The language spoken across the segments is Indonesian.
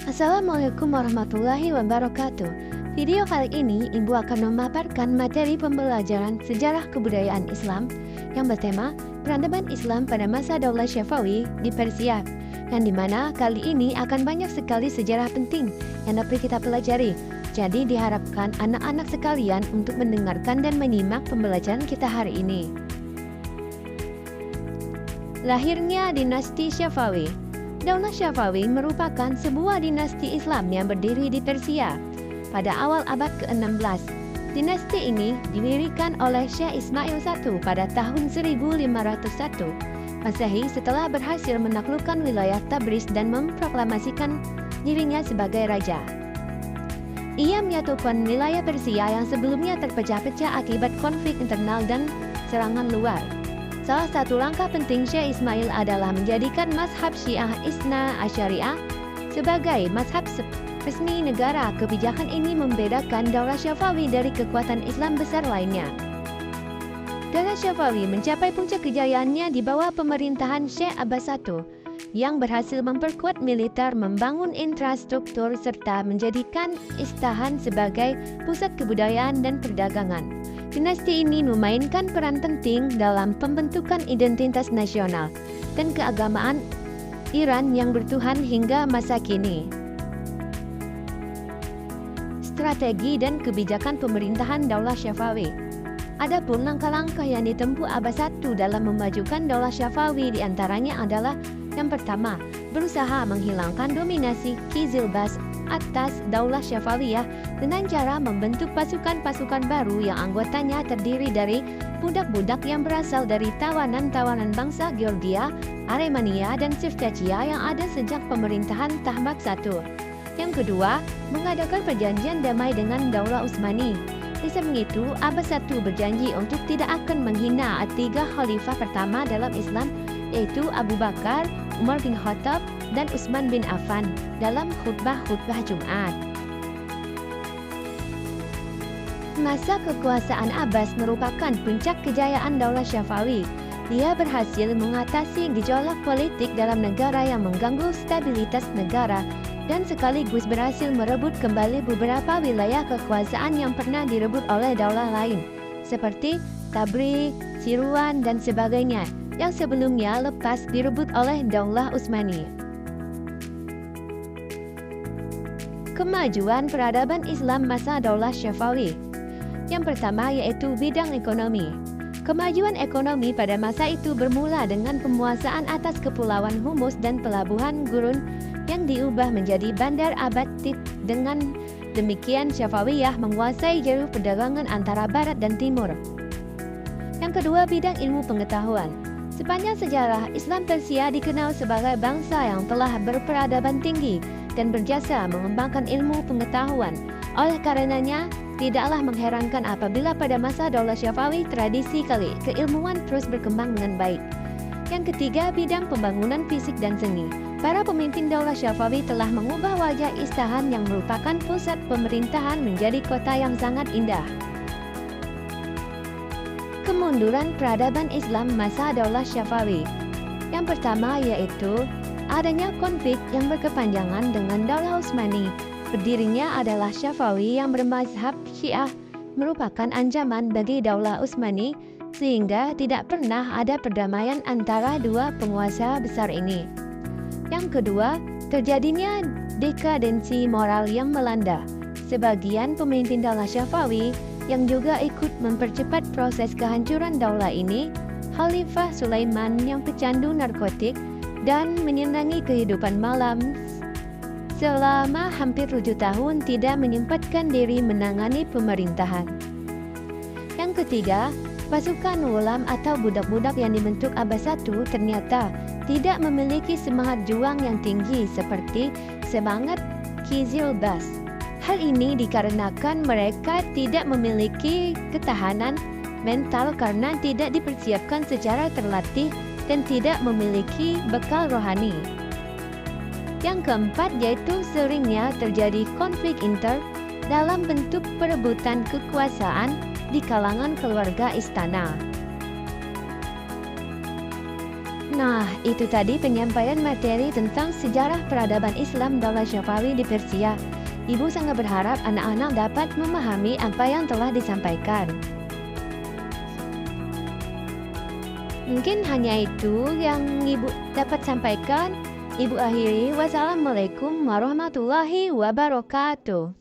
Assalamualaikum warahmatullahi wabarakatuh. Video kali ini Ibu akan memaparkan materi pembelajaran sejarah kebudayaan Islam yang bertema peradaban Islam pada masa Daulah Syafawi di Persia, yang dimana kali ini akan banyak sekali sejarah penting yang dapat kita pelajari. Jadi diharapkan anak-anak sekalian untuk mendengarkan dan menyimak pembelajaran kita hari ini. Lahirnya dinasti Syafawi. Daulah Syafawi merupakan sebuah dinasti Islam yang berdiri di Persia pada awal abad ke-16. Dinasti ini didirikan oleh Syekh Ismail I pada tahun 1501 Masehi setelah berhasil menaklukkan wilayah Tabriz dan memproklamasikan dirinya sebagai raja. Ia menyatukan wilayah Persia yang sebelumnya terpecah-pecah akibat konflik internal dan serangan luar. Salah satu langkah penting Syekh Ismail adalah menjadikan mazhab Syiah Isna Asyariah sebagai mazhab resmi negara. Kebijakan ini membedakan Daulah Syafawi dari kekuatan Islam besar lainnya. Daulah Syafawi mencapai puncak kejayaannya di bawah pemerintahan Syekh Abbas I yang berhasil memperkuat militer, membangun infrastruktur, serta menjadikan Isfahan sebagai pusat kebudayaan dan perdagangan. Dinasti ini memainkan peran penting dalam pembentukan identitas nasional dan keagamaan Iran yang bertuhan hingga masa kini. Strategi dan kebijakan pemerintahan Daulah Syafawi. Adapun langkah-langkah yang ditempuh Abbas I dalam memajukan Daulah Syafawi diantaranya adalah: yang pertama, berusaha menghilangkan dominasi Qizilbash atas Daulah Syafawiyah dengan cara membentuk pasukan-pasukan baru yang anggotanya terdiri dari budak-budak yang berasal dari tawanan-tawanan bangsa Georgia, Aremania, dan Circasia yang ada sejak pemerintahan Tahmak I. Yang kedua, mengadakan perjanjian damai dengan Daulah Utsmani. Di samping itu, Abbas I berjanji untuk tidak akan menghina tiga khalifah pertama dalam Islam, yaitu Abu Bakar, Umar bin Khattab, dan Utsman bin Affan dalam khutbah-khutbah Jumat. Masa kekuasaan Abbas merupakan puncak kejayaan Daulah Syafawi. Dia berhasil mengatasi gejolak politik dalam negara yang mengganggu stabilitas negara dan sekaligus berhasil merebut kembali beberapa wilayah kekuasaan yang pernah direbut oleh daulah lain, seperti Tabriz, Siruan, dan sebagainya, yang sebelumnya lepas direbut oleh Daulah Utsmani. Kemajuan peradaban Islam masa Daulah Syafawi. Yang pertama yaitu bidang ekonomi. Kemajuan ekonomi pada masa itu bermula dengan penguasaan atas kepulauan Humus dan pelabuhan Gurun yang diubah menjadi bandar Abatit. Dengan demikian Syafawiyah menguasai jalur perdagangan antara barat dan timur. Yang kedua, bidang ilmu pengetahuan. Sepanjang sejarah, Islam Persia dikenal sebagai bangsa yang telah berperadaban tinggi dan berjasa mengembangkan ilmu pengetahuan. Oleh karenanya, tidaklah mengherankan apabila pada masa Daulah Syafawi tradisi keilmuan terus berkembang dengan baik. Yang ketiga, bidang pembangunan fisik dan seni. Para pemimpin Daulah Syafawi telah mengubah wajah Isfahan yang merupakan pusat pemerintahan menjadi kota yang sangat indah. Kemunduran peradaban Islam masa Daulah Syafawi. Yang pertama yaitu adanya konflik yang berkepanjangan dengan Daulah Utsmani. Berdirinya adalah Syafawi yang bermazhab Syiah merupakan ancaman bagi Daulah Utsmani, sehingga tidak pernah ada perdamaian antara dua penguasa besar ini. Yang kedua, terjadinya dekadensi moral yang melanda. Sebagian pemimpin Daulah Syafawi yang juga ikut mempercepat proses kehancuran daulah ini, Khalifah Sulaiman yang pecandu narkotik dan menyenangi kehidupan malam selama hampir 7 tahun tidak menyempatkan diri menangani pemerintahan. Yang ketiga, pasukan Ghulam atau budak-budak yang dibentuk Abbas I ternyata tidak memiliki semangat juang yang tinggi seperti semangat Qizilbash. Hal ini dikarenakan mereka tidak memiliki ketahanan mental karena tidak dipersiapkan secara terlatih dan tidak memiliki bekal rohani. Yang keempat yaitu seringnya terjadi konflik dalam bentuk perebutan kekuasaan di kalangan keluarga istana. Nah, itu tadi penyampaian materi tentang sejarah peradaban Islam Daulah Syafawi di Persia. Ibu sangat berharap anak-anak dapat memahami apa yang telah disampaikan. Mungkin hanya itu yang Ibu dapat sampaikan. Ibu akhiri, wassalamualaikum warahmatullahi wabarakatuh.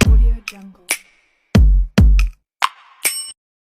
Audio Jungle.